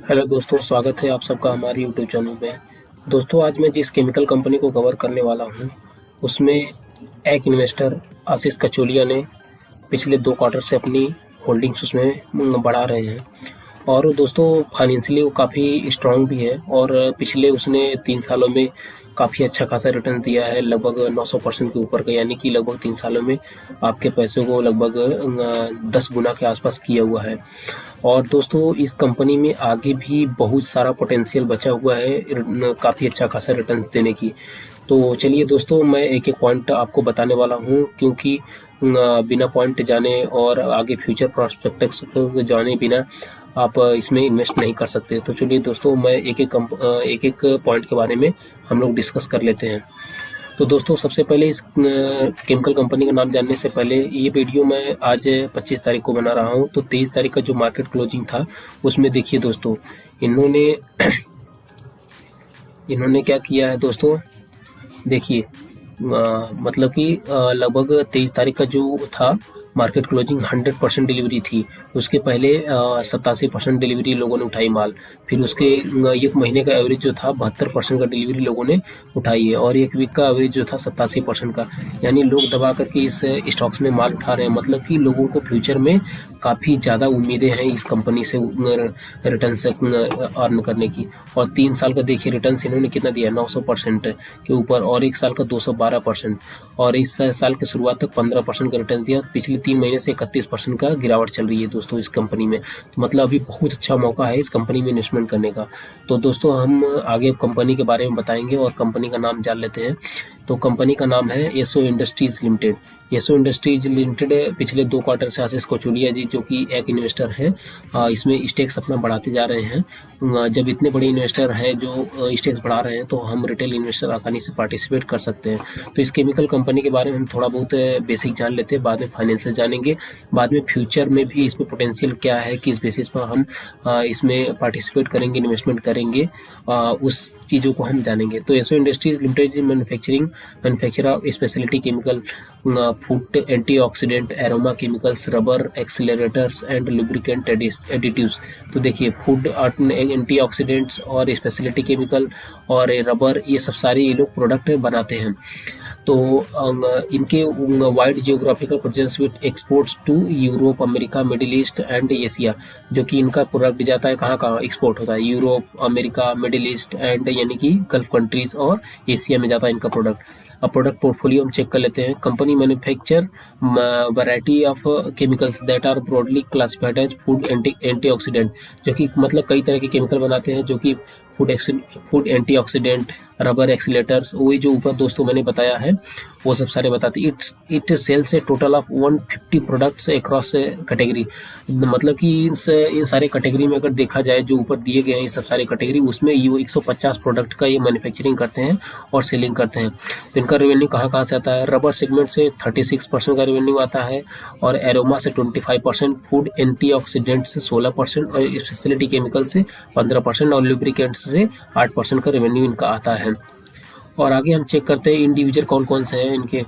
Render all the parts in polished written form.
Hello दोस्तों, स्वागत है आप सबका हमारे यूट्यूब चैनल पे। दोस्तों, आज मैं जिस केमिकल कंपनी को कवर करने वाला हूँ, उसमें एक इन्वेस्टर आशीष कचोलिया ने पिछले 2 क्वार्टर से अपनी होल्डिंग्स उसमें बढ़ा रहे हैं। और दोस्तों, फाइनेंशियली वो काफ़ी स्ट्रॉन्ग भी है और पिछले उसने 3 सालों में काफ़ी अच्छा खासा रिटर्न दिया है, लगभग 900% के ऊपर का, यानी कि लगभग 3 सालों में आपके पैसों को लगभग 10 गुना के आसपास किया हुआ है। और दोस्तों, इस कंपनी में आगे भी बहुत सारा पोटेंशियल बचा हुआ है काफ़ी अच्छा खासा रिटर्न्स देने की। तो चलिए दोस्तों, मैं एक-एक पॉइंट आपको बताने वाला हूँ, क्योंकि बिना पॉइंट जाने और आगे फ्यूचर प्रॉस्पेक्टस को जाने बिना आप इसमें इन्वेस्ट नहीं कर सकते। तो चलिए दोस्तों, मैं एक-एक पॉइंट के बारे में हम लोग डिस्कस कर लेते हैं। तो दोस्तों, सबसे पहले इस केमिकल कंपनी का नाम जानने से पहले ये वीडियो मैं आज 25 तारीख को बना रहा हूँ। तो 23 तारीख का जो मार्केट क्लोजिंग था, उसमें देखिए दोस्तों, इन्होंने इन्होंने क्या किया है दोस्तों, देखिए मतलब कि लगभग 23 तारीख का जो था मार्केट क्लोजिंग 100% डिलीवरी थी। उसके पहले 87% डिलीवरी लोगों ने उठाई माल। फिर उसके एक महीने का एवरेज जो था 72% का डिलीवरी लोगों ने उठाई है, और एक वीक का एवरेज जो था 87% का। यानी लोग दबा करके इस स्टॉक्स में माल उठा रहे हैं, मतलब कि लोगों को फ्यूचर में काफ़ी ज़्यादा उम्मीदें हैं इस कंपनी से रिटर्न से अर्न करने की। और 3 साल का देखिए रिटर्न इन्होंने कितना दिया, 900% के ऊपर, और 1 साल का 212%, और इस साल की शुरुआत तक 15% का रिटर्न दिया। पिछले 3 महीने से 31% का गिरावट चल रही है दोस्तों इस कंपनी में। तो मतलब अभी बहुत अच्छा मौका है इस कंपनी में इन्वेस्टमेंट करने का। तो दोस्तों, हम आगे कंपनी के बारे में बताएंगे और कंपनी का नाम जान लेते हैं। तो कंपनी का नाम है Yesso industries limited. Yesso Industries limited पिछले 2 क्वार्टर से आशीष कचोलिया जी, जो कि एक इन्वेस्टर है, इसमें स्टेक्स अपना बढ़ाते जा रहे हैं। जब इतने बड़े इन्वेस्टर हैं जो स्टेक्स बढ़ा रहे हैं, तो हम रिटेल इन्वेस्टर आसानी से पार्टिसिपेट कर सकते हैं। तो इस केमिकल कंपनी के बारे में हम थोड़ा बहुत बेसिक जान लेते हैं, बाद में फाइनेंशियल जानेंगे, बाद में फ्यूचर में भी इसमें पोटेंशियल क्या है, किस बेसिस पर हम इसमें पार्टिसिपेट करेंगे, इन्वेस्टमेंट करेंगे, उस चीज़ों को हम जानेंगे। तो Yasho Industries Limited manufacture of speciality chemical, food, antioxidant, aroma chemicals, rubber accelerators and lubricant additives. तो देखिए, फूड, एंटीऑक्सीडेंट्स और स्पेशलिटी केमिकल और रबर, ये सब सारे ये लोग प्रोडक्ट बनाते हैं। तो इनके wide geographical presence with exports to Europe, America, Middle East and Asia. जो कि इनका प्रोडक्ट जाता है कहाँ कहाँ एक्सपोर्ट होता है, Europe, America, Middle East and यानी कि गल्फ कंट्रीज़, और एशिया में जाता है इनका प्रोडक्ट। अब प्रोडक्ट पोर्टफोलियो हम चेक कर लेते हैं। Company manufacture variety of chemicals that are broadly classified as food antioxidant, जो कि मतलब कई तरह के केमिकल बनाते हैं, जो कि फूड एंटीऑक्सीडेंट, रबर एक्सीलेटर्स, वही जो ऊपर दोस्तों मैंने बताया है, वो सब सारे बताते हैं। It sells a total of 150 products across category. मतलब कि इन सारे कैटेगरी में अगर देखा जाए, जो ऊपर दिए गए हैं ये सब सारे कैटेगरी, उसमें ये 150 प्रोडक्ट का ये मैन्युफैक्चरिंग करते हैं और सेलिंग करते हैं। तो इनका रेवेन्यू कहाँ कहाँ से आता है, रबर सेगमेंट से 36% का रेवेन्यू आता है, और एरोमा से 25%, फूड एंटीऑक्सीडेंट से 16%, और स्पेशलिटी केमिकल से 15%, और लुब्रिकेंट्स से 8% का रेवेन्यू इनका आता है। और आगे हम चेक करते हैं इंडिविजुअल कौन कौन से हैं इनके।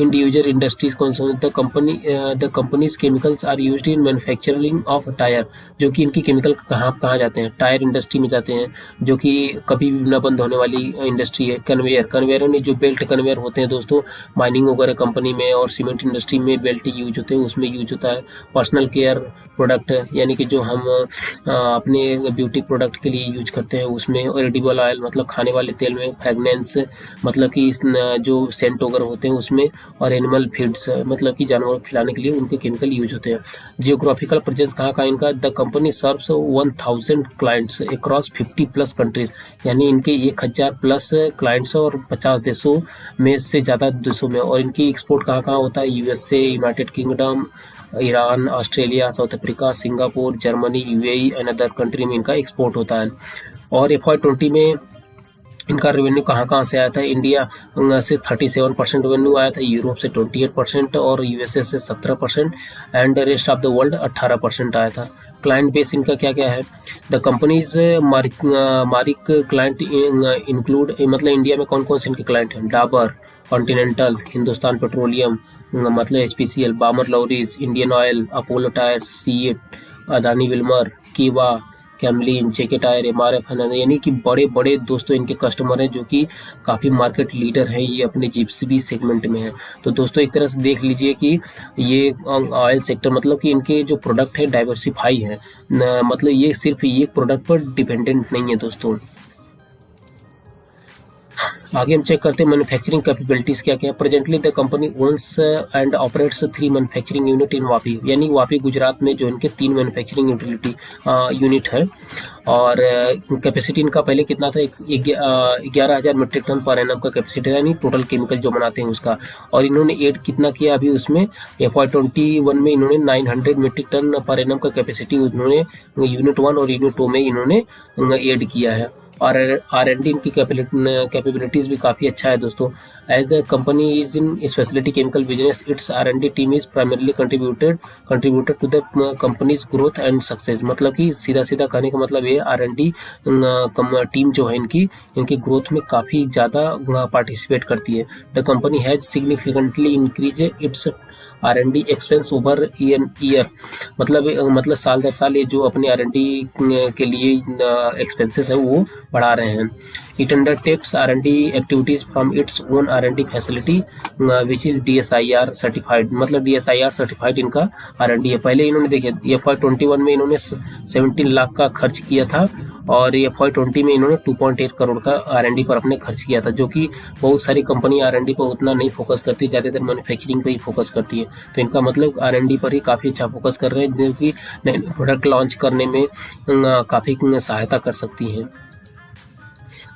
इंडिविजुअल इंडस्ट्रीज कौन से हैं, the company's chemicals are used in manufacturing of tyre. जो कि इनकी केमिकल कहाँ कहाँ जाते हैं, टायर इंडस्ट्री में जाते हैं, जो कि कभी भी न बंद होने वाली इंडस्ट्री है। कन्वेयर में जो बेल्ट कन्वेयर होते हैं दोस्तों, माइनिंग वगैरह कंपनी में और सीमेंट इंडस्ट्री में बेल्ट यूज होते हैं, उसमें यूज होता है। पर्सनल केयर प्रोडक्ट, यानी कि जो हम अपने ब्यूटी प्रोडक्ट के लिए यूज करते हैं, उसमें। और एडिबल ऑयल, मतलब खाने वाले तेल में। फ्रेगनेंस, मतलब कि जो सेंट वगैरह होते हैं उसमें। और एनिमल फीड्स, मतलब कि जानवरों को खिलाने के लिए उनके केमिकल यूज होते हैं। जियोग्राफिकल प्रेजेंस कहाँ का इनका, the company serves 1000 clients across 50+ countries. यानी इनके 1000+ क्लाइंट्स और 50 देशों में से ज़्यादा देशों में। और इनकी एक्सपोर्ट कहाँ कहाँ होता है, USA, United kingdom, Iran, Australia, south Africa, Singapore, Germany, UAE and other country में इनका एक्सपोर्ट होता है। और FY20 में इनका रेवेन्यू कहाँ कहाँ से आया था, इंडिया से 37% रेवेन्यू आया था, यूरोप से 28%, और यूएसए से 17%, and rest of the world 18% आया था। क्लाइंट बेस इनका क्या क्या है, द कंपनीज मारिक क्लाइंट इंक्लूड, मतलब इंडिया में कौन कौन से इनके क्लाइंट हैं, डाबर, कॉन्टिनेंटल, हिंदुस्तान पेट्रोलियम, मतलब HPCL, Balmer Lawrie, Indian Oil, Apollo Tyres, CEAT, Adani Wilmar, कीवा, कैमलिन, जेके टायर, एमआरएफ, यानी कि बड़े बड़े दोस्तों इनके कस्टमर हैं, जो कि काफ़ी मार्केट लीडर हैं, ये अपने जीसीबी सेगमेंट में है। तो दोस्तों एक तरह से देख लीजिए कि ये ऑयल सेक्टर मतलब कि इनके जो प्रोडक्ट है डाइवर्सिफाई है, मतलब ये सिर्फ ये प्रोडक्ट पर डिपेंडेंट नहीं है दोस्तों। आगे हम चेक करते हैं मैन्युफैक्चरिंग कैपेबिलिटीज़ क्या क्या है। Presently the company ons and operates 3 manufacturing unit in Vapi, यानी वापी गुजरात में जो इनके 3 मैन्युफैक्चरिंग यूनिट है। और कैपेसिटी इनका पहले कितना था, 11,000 मीट्रिक टन पर एनम का कैपेसिटी, यानी टोटल केमिकल जो बनाते हैं उसका। और इन्होंने ऐड कितना किया अभी उसमें, FY21 में इन्होंने 900 मीट्रिक टन पर एनम का कैपेसिटी उन्होंने यूनिट 1 और यूनिट 2 में इन्होंने ऐड किया है। और R&D इनकी कैपेबिलिटीज़ भी काफ़ी अच्छा है दोस्तों। As the company is in speciality chemical business, its R&D team is primarily contributed to the company's growth and success. मतलब कि सीधा सीधा कहने का मतलब ये R&D टीम जो है इनकी ग्रोथ में काफ़ी ज़्यादा पार्टिसिपेट करती है। The company has significantly increase its R&D expense over year, मतलब साल दर साल ये जो अपने R&D के लिए एक्सपेंसेस है वो बढ़ा रहे हैं। It undertakes R&D activities from its own R&D facility which is DSIR certified, मतलब DSIR सर्टिफाइड इनका R&D है। पहले इन्होंने देखिए FY21 में इन्होंने 17 लाख का खर्च किया था, और FY20 में इन्होंने 2.8 करोड़ का R&D पर अपने खर्च किया था, जो कि बहुत सारी कंपनी R&D पर उतना नहीं फोकस करती, ज़्यादातर मैन्युफैक्चरिंग पे ही फोकस करती है। तो इनका मतलब R&D पर ही काफ़ी अच्छा फोकस कर रहे हैं, जो कि नए प्रोडक्ट लॉन्च करने में काफ़ी सहायता कर सकती हैं।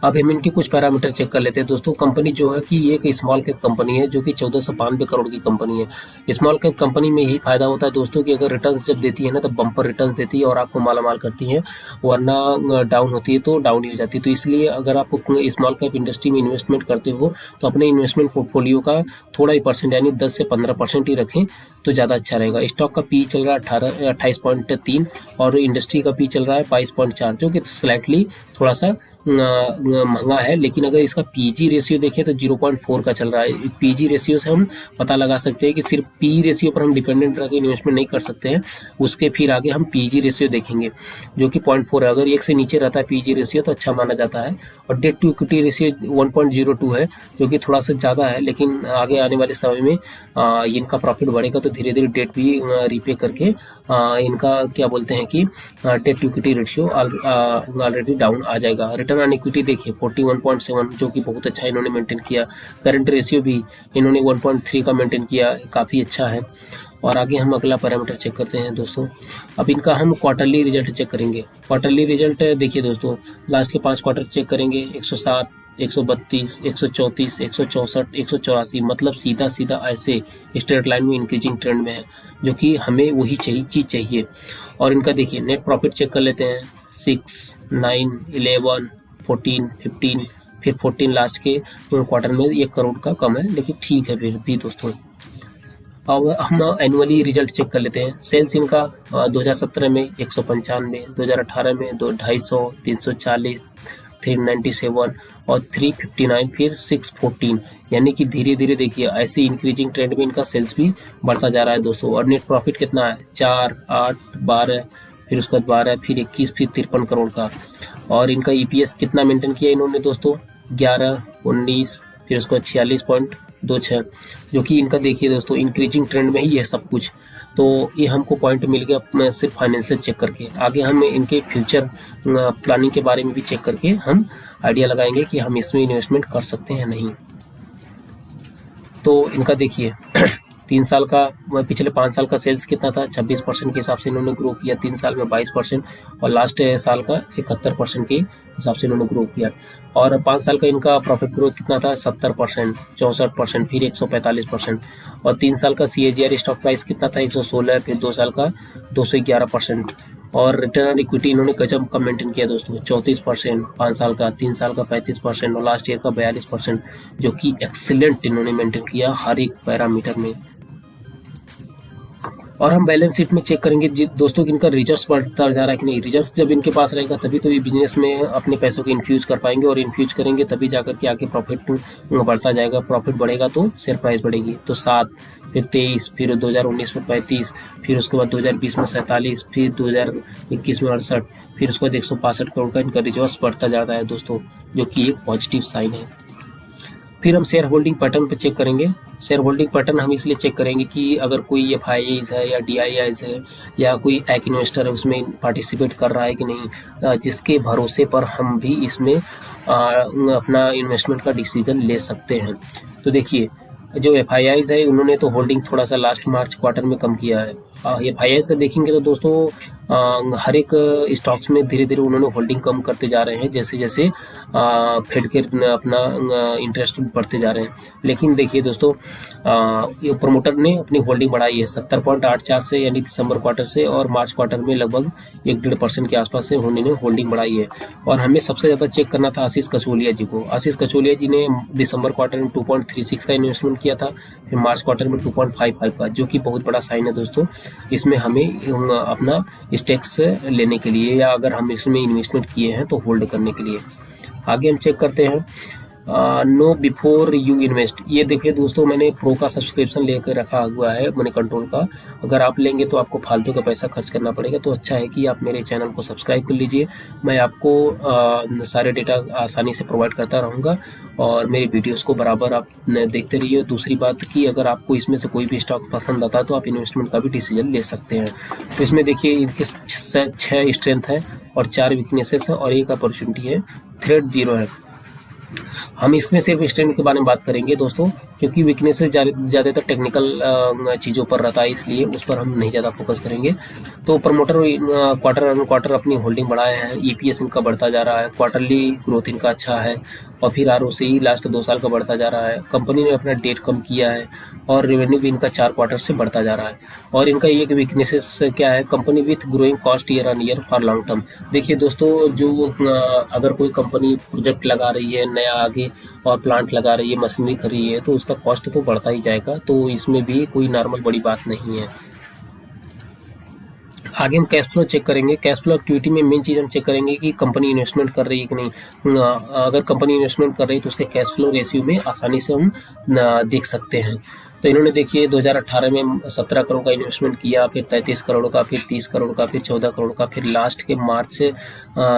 अब हम इनके कुछ पैरामीटर चेक कर लेते हैं दोस्तों। कंपनी जो है कि ये एक स्मॉल कैप कंपनी है, जो कि 1492 करोड़ की कंपनी है। स्मॉल कैप कंपनी में यही फायदा होता है दोस्तों कि अगर रिटर्न्स जब देती है ना, तो बम्पर रिटर्न्स देती है और आपको मालामाल करती है, वरना डाउन होती है तो डाउन ही हो जाती है। तो इसलिए अगर आप स्मॉल कैप इंडस्ट्री में इन्वेस्टमेंट करते हो तो अपने इन्वेस्टमेंट पोर्टफोलियो का थोड़ा ही परसेंट, यानी 10 से 15% ही रखें तो ज़्यादा अच्छा रहेगा। स्टॉक का पी चल रहा है 28.3 और इंडस्ट्री का पी चल रहा है 22.4, जो कि स्लाइटली थोड़ा सा महंगा है। लेकिन अगर इसका पीजी रेशियो देखें तो 0.4 का चल रहा है। पीजी रेशियो से हम पता लगा सकते हैं कि सिर्फ पी रेशियो पर हम डिपेंडेंट रह के इन्वेस्टमेंट नहीं कर सकते हैं, उसके फिर आगे हम पीजी रेशियो देखेंगे जो कि 0.4 है। अगर 1 से नीचे रहता है पीजी रेशियो तो अच्छा माना जाता है। और डेट टू इक्विटी रेशियो 1.02 है, जो कि थोड़ा सा ज़्यादा है, लेकिन आगे आने वाले समय में इनका प्रॉफिट बढ़ेगा तो धीरे धीरे डेट भी रीपे करके इनका क्या बोलते हैं कि debt to equity ratio already down आ जाएगा। रिटर्न ऑन इक्विटी देखिए 41.7, जो कि बहुत अच्छा इन्होंने मेंटेन किया। करंट रेशियो भी इन्होंने 1.3 का मेंटेन किया, काफ़ी अच्छा है। और आगे हम अगला पैरामीटर चेक करते हैं दोस्तों। अब इनका हम क्वार्टरली रिजल्ट चेक करेंगे। क्वार्टरली रिजल्ट देखिए दोस्तों, लास्ट के 5 क्वार्टर चेक करेंगे, 107, 132, 134, 164, 184, मतलब सीधा सीधा ऐसे स्ट्रेट लाइन में इंक्रीजिंग ट्रेंड में है, जो कि हमें वही चीज़ चाहिए। और इनका देखिए नेट प्रॉफिट चेक कर लेते हैं, 6, 9, 11, 14, 15, फिर 14 लास्ट के क्वार्टर में 1 करोड़ का कम है, लेकिन ठीक है फिर भी दोस्तों। अब हम एनुअली रिजल्ट चेक कर लेते हैं। सेल्स इनका 2017 में 195, 2018 में 250, 340, 397 और 359, फिर 614, यानी कि धीरे धीरे देखिए ऐसे इंक्रीजिंग ट्रेंड में इनका सेल्स भी बढ़ता जा रहा है दोस्तों। और नेट प्रॉफिट कितना है, 4, 8, 12, फिर उसके बाद 12, फिर 21, फिर 53 करोड़ का। और इनका EPS कितना मेंटेन किया इन्होंने दोस्तों, 11, 19, फिर उसको 46.26, जो कि इनका देखिए दोस्तों इंक्रीजिंग ट्रेंड में ही है सब कुछ। तो ये हमको पॉइंट मिल गया सिर्फ फाइनेंशियल चेक करके। आगे हम इनके फ्यूचर प्लानिंग के बारे में भी चेक करके हम आइडिया लगाएंगे कि हम इसमें इन्वेस्टमेंट कर सकते हैं नहीं। तो इनका देखिए 3 साल का, पिछले 5 साल का सेल्स कितना था, 26% के हिसाब से इन्होंने ग्रो किया, 3 साल में 22%, और लास्ट साल का 71% के हिसाब से इन्होंने ग्रो किया। और 5 साल का इनका प्रॉफिट ग्रोथ कितना था, 70%, 64%, फिर 145%। और 3 साल का CAGR स्टॉक प्राइस कितना था, 116, फिर 2 साल का 211%। और रिटर्न ऑन इक्विटी इन्होंने गजब का मेंटेन किया दोस्तों, 34%, 5 साल का, 3 साल का 35% और लास्ट ईयर का 42%, जो कि एक्सीलेंट इन्होंने मेंटेन किया हर एक पैरामीटर में। और हम बैलेंस शीट में चेक करेंगे दोस्तों कि इनका रिजर्व्स बढ़ता जा रहा है कि नहीं। रिजर्व्स जब इनके पास रहेगा तभी तो ये बिजनेस में अपने पैसों को इन्फ्यूज कर पाएंगे, और इन्फ्यूज करेंगे तभी जाकर के आगे प्रॉफिट बढ़ता जाएगा। प्रॉफिट बढ़ेगा तो शेयर प्राइस बढ़ेगी। तो 7, फिर 23, फिर 2019 में 35, फिर उसके बाद 2020 में 47, फिर 2021 में 68, फिर उसके बाद 165 करोड़ का इनका रिजर्व्स बढ़ता जाता है दोस्तों, जो कि एक पॉजिटिव साइन है। फिर हम शेयर होल्डिंग पैटर्न पर चेक करेंगे। शेयर होल्डिंग पैटर्न हम इसलिए चेक करेंगे कि अगर कोई FIIs है या DIIs है या कोई एक इन्वेस्टर है उसमें पार्टिसिपेट कर रहा है कि नहीं, जिसके भरोसे पर हम भी इसमें अपना इन्वेस्टमेंट का डिसीजन ले सकते हैं। तो देखिए, जो FIIs है उन्होंने तो होल्डिंग थोड़ा सा लास्ट मार्च क्वार्टर में कम किया है। FIIs का देखेंगे तो दोस्तों हर एक स्टॉक्स में धीरे धीरे उन्होंने होल्डिंग कम करते जा रहे हैं, जैसे जैसे फेड के अपना इंटरेस्ट बढ़ते जा रहे हैं। लेकिन देखिए दोस्तों, ये प्रमोटर ने अपनी होल्डिंग बढ़ाई है 70.84 से, यानी दिसंबर क्वार्टर से, और मार्च क्वार्टर में लगभग 1-1.5% के आसपास से उन्होंने होल्डिंग बढ़ाई है। और हमें सबसे ज़्यादा चेक करना था आशीष कचोलिया जी को। आशीष कचोलिया जी ने दिसंबर क्वार्टर में 2.36 का इन्वेस्टमेंट किया था, फिर मार्च क्वार्टर में 2.55 का, जो कि बहुत बड़ा साइन है दोस्तों। इसमें हमें अपना स्टेक्स लेने के लिए, या अगर हम इसमें इन्वेस्टमेंट किए हैं तो होल्ड करने के लिए। आगे हम चेक करते हैं नो बिफोर यू इन्वेस्ट। ये देखिए दोस्तों, मैंने प्रो का सब्सक्रिप्शन लेकर रखा हुआ है मनी कंट्रोल का। अगर आप लेंगे तो आपको फालतू का पैसा खर्च करना पड़ेगा, तो अच्छा है कि आप मेरे चैनल को सब्सक्राइब कर लीजिए। मैं आपको सारे डेटा आसानी से प्रोवाइड करता रहूँगा और मेरी वीडियोस को बराबर आप देखते रहिए। दूसरी बात कि अगर आपको इसमें से कोई भी स्टॉक पसंद आता है तो आप इन्वेस्टमेंट का भी डिसीजन ले सकते हैं। तो इसमें देखिए, इनके 6 स्ट्रेंथ है और 4 वीकनेसेस है और 1 अपॉर्चुनिटी है, थ्रेड 0 है। हम इसमें सिर्फ स्ट्रेंथ के बारे में बात करेंगे दोस्तों, क्योंकि वीकनेस ज़्यादातर टेक्निकल चीज़ों पर रहता है, इसलिए उस पर हम नहीं ज़्यादा फोकस करेंगे। तो प्रमोटर क्वार्टर ऑन क्वार्टर अपनी होल्डिंग बढ़ाए हैं, EPS इनका बढ़ता जा रहा है, क्वार्टरली ग्रोथ इनका अच्छा है, और फिर ROCE लास्ट 2 साल का बढ़ता जा रहा है। कंपनी ने अपना डेट कम किया है और रेवेन्यू भी इनका 4 क्वार्टर से बढ़ता जा रहा है। और इनका एक वीकनेसेस क्या है, company with growing cost year on year for long term. देखिए दोस्तों, जो अगर कोई कंपनी प्रोजेक्ट लगा रही है नया आगे और प्लांट लगा रही है, मशीनरी खरीद रही है, तो उसका कॉस्ट तो बढ़ता ही जाएगा, तो इसमें भी कोई नॉर्मल बड़ी बात नहीं है। आगे हम कैश फ्लो चेक करेंगे। कैश फ्लो एक्टिविटी में मेन चीज़ हम चेक करेंगे कि कंपनी इन्वेस्टमेंट कर रही है कि नहीं। अगर कंपनी इन्वेस्टमेंट कर रही है तो उसके कैश फ्लो रेशियो में आसानी से हम देख सकते हैं। तो इन्होंने देखिए 2018 में 17 करोड़ का इन्वेस्टमेंट किया, फिर 33 करोड़ का, फिर 30 करोड़ का, फिर 14 करोड़ का, फिर लास्ट के मार्च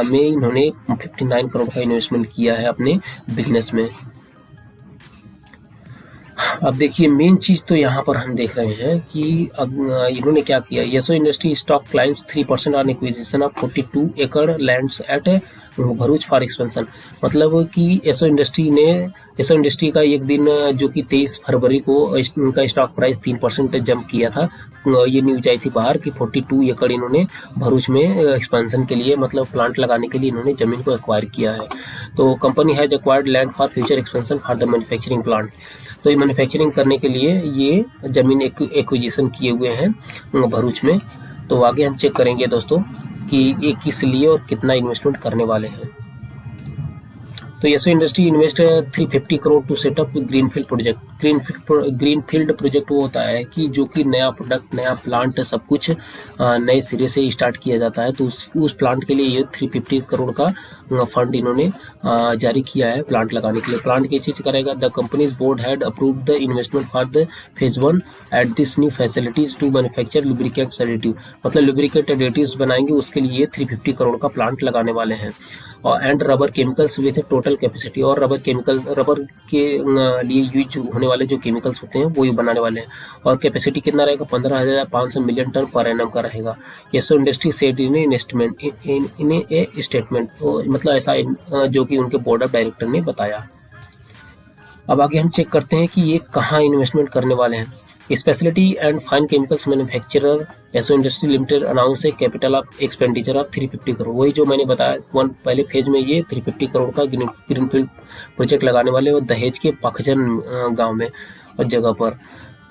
में इन्होंने 59 करोड़ का इन्वेस्टमेंट किया है अपने बिजनेस में। अब देखिए, मेन चीज़ तो यहाँ पर हम देख रहे हैं कि इन्होंने क्या किया। Yasho industry stock claims 3% on acquisition of 42 एकड़ lands at Bharuch for expansion. मतलब कि येसो इंडस्ट्री का एक दिन जो कि 23 फरवरी को उनका स्टॉक प्राइस 3% जंप किया था। ये न्यूज आई थी बाहर कि 42 एकड़ इन्होंने भरूच में एक्सपेंशन के लिए, मतलब प्लांट लगाने के लिए इन्होंने ज़मीन को एक्वायर किया है। तो company has acquired land for future expansion for the manufacturing plant. तो ये मैन्युफैक्चरिंग करने के लिए ये ज़मीन एक्विजिशन किए हुए हैं भरूच में। तो आगे हम चेक करेंगे दोस्तों कि ये किस लिए और कितना इन्वेस्टमेंट करने वाले हैं। तो Yasho industry invest 350 crore to set up greenfield project. Greenfield project वो होता है कि जो कि नया प्रोडक्ट, नया प्लांट, सब कुछ नए सिरे से स्टार्ट किया जाता है। तो उस प्लांट के लिए ये 350 करोड़ का फंड इन्होंने जारी किया है प्लांट लगाने के लिए। प्लांट किस चीज़ करेगा? The company's board had approved the investment for the phase 1 at this new facilities to manufacture lubricants additive. मतलब लुब्रिकेंट एडिटिव्स बनाएंगे, उसके लिए 350 करोड़ का प्लांट लगाने वाले हैं। और and rubber chemicals with total capacity, और रबर के लिए यूज होने वाले जो केमिकल्स होते हैं वो ही बनाने वाले हैं। और कैपेसिटी कितना रहेगा? 15,500 मिलियन टन पर एनम का रहेगा। Yesso industry said in investment in A statement, मतलब ऐसा जो कि उनके बोर्ड ऑफ डायरेक्टर ने बताया। अब आगे हम चेक करते हैं कि ये कहाँ इन्वेस्टमेंट करने वाले हैं। Speciality and fine chemicals manufacturer Yesso industry limited announce A capital of expenditure of 350 crore. वही जो मैंने बताया, पहले फेज में ये 350 करोड़ का ग्रीनफील्ड प्रोजेक्ट लगाने वाले और दहेज के पाखजन गांव में और जगह पर।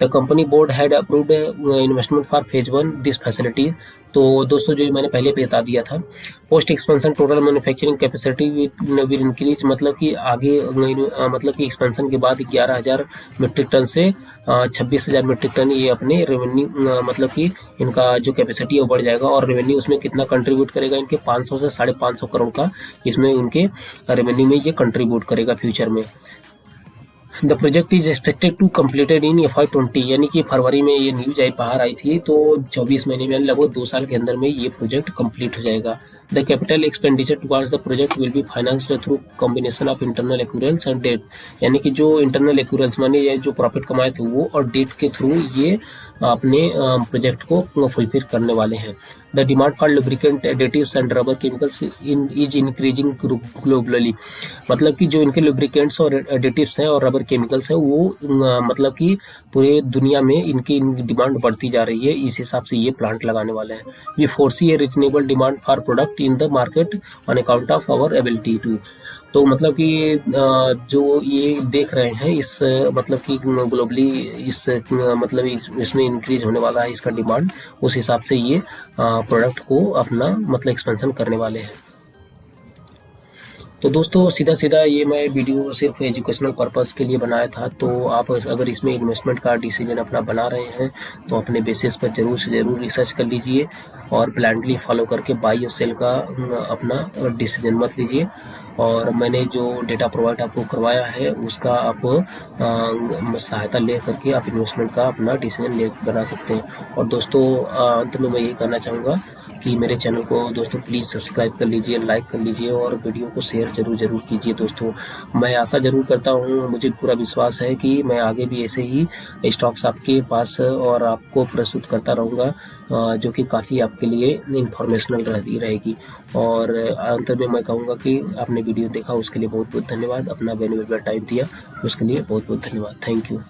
The company board had approved investment for phase 1 this facilities. तो दोस्तों, जो मैंने पहले भी बता दिया था, post expansion total manufacturing capacity will increase. मतलब कि आगे मतलब कि एक्सपेंशन के बाद 11,000 मीट्रिक टन से 26,000 मीट्रिक टन ये अपने रेवेन्यू, मतलब कि इनका जो कैपेसिटी है वो बढ़ जाएगा। और रेवेन्यू उसमें कितना कंट्रीब्यूट करेगा? इनके 500 से 550 करोड़ का इसमें इनके रेवेन्यू में ये कंट्रीब्यूट करेगा फ्यूचर में। The project is expected to completed in FY20, यानी कि फरवरी में ये न्यूज बाहर आई थी, तो 24 महीने में लगभग 2 साल के अंदर में ये प्रोजेक्ट कंप्लीट हो जाएगा। The capital expenditure towards the project will be financed through combination of internal accruals and debt, यानी कि जो इंटरनल एक्यूरेल्स माने ये जो प्रॉफिट कमाए थे वो, और डेट के थ्रू ये अपने प्रोजेक्ट को फुलफिल करने वाले हैं। The demand for lubricant additives and rubber chemicals is increasing globally, मतलब कि जो इनके लुब्रिकेंट्स और एडिटिव्स हैं और रबर केमिकल्स हैं वो मतलब कि पूरे दुनिया में इनकी डिमांड बढ़ती जा रही है, इस हिसाब से ये प्लांट लगाने वाले हैं। We foresee a reasonable demand for product in the market on account of our ability to, तो मतलब कि जो ये देख रहे हैं इस मतलब कि ग्लोबली इस मतलब इसमें इंक्रीज होने वाला है इसका डिमांड, उस हिसाब से ये प्रोडक्ट को अपना मतलब एक्सपेंशन करने वाले हैं। तो दोस्तों सीधा सीधा ये मैं वीडियो सिर्फ एजुकेशनल पर्पस के लिए बनाया था, तो आप अगर इसमें इन्वेस्टमेंट का डिसीजन अपना बना रहे हैं तो अपने बेसिस पर ज़रूर से ज़रूर रिसर्च कर लीजिए और ब्लाइंडली फॉलो करके बाई और सेल का अपना डिसीजन मत लीजिए। और मैंने जो डेटा प्रोवाइड आपको करवाया है उसका आप सहायता ले करके आप इन्वेस्टमेंट का अपना डिसीजन बना सकते हैं। और दोस्तों अंत में मैं यही कहना चाहूँगा कि मेरे चैनल को दोस्तों प्लीज़ सब्सक्राइब कर लीजिए, लाइक कर लीजिए और वीडियो को शेयर ज़रूर कीजिए। दोस्तों मैं आशा ज़रूर करता हूँ, मुझे पूरा विश्वास है कि मैं आगे भी ऐसे ही स्टॉक्स आपके पास और आपको प्रस्तुत करता रहूँगा, जो कि काफ़ी आपके लिए इंफॉर्मेशनल रहेगी। और अंत में मैं कहूँगा कि आपने वीडियो देखा उसके लिए बहुत बहुत धन्यवाद, अपना वैल्यूएबल टाइम दिया उसके लिए बहुत बहुत धन्यवाद। Thank you.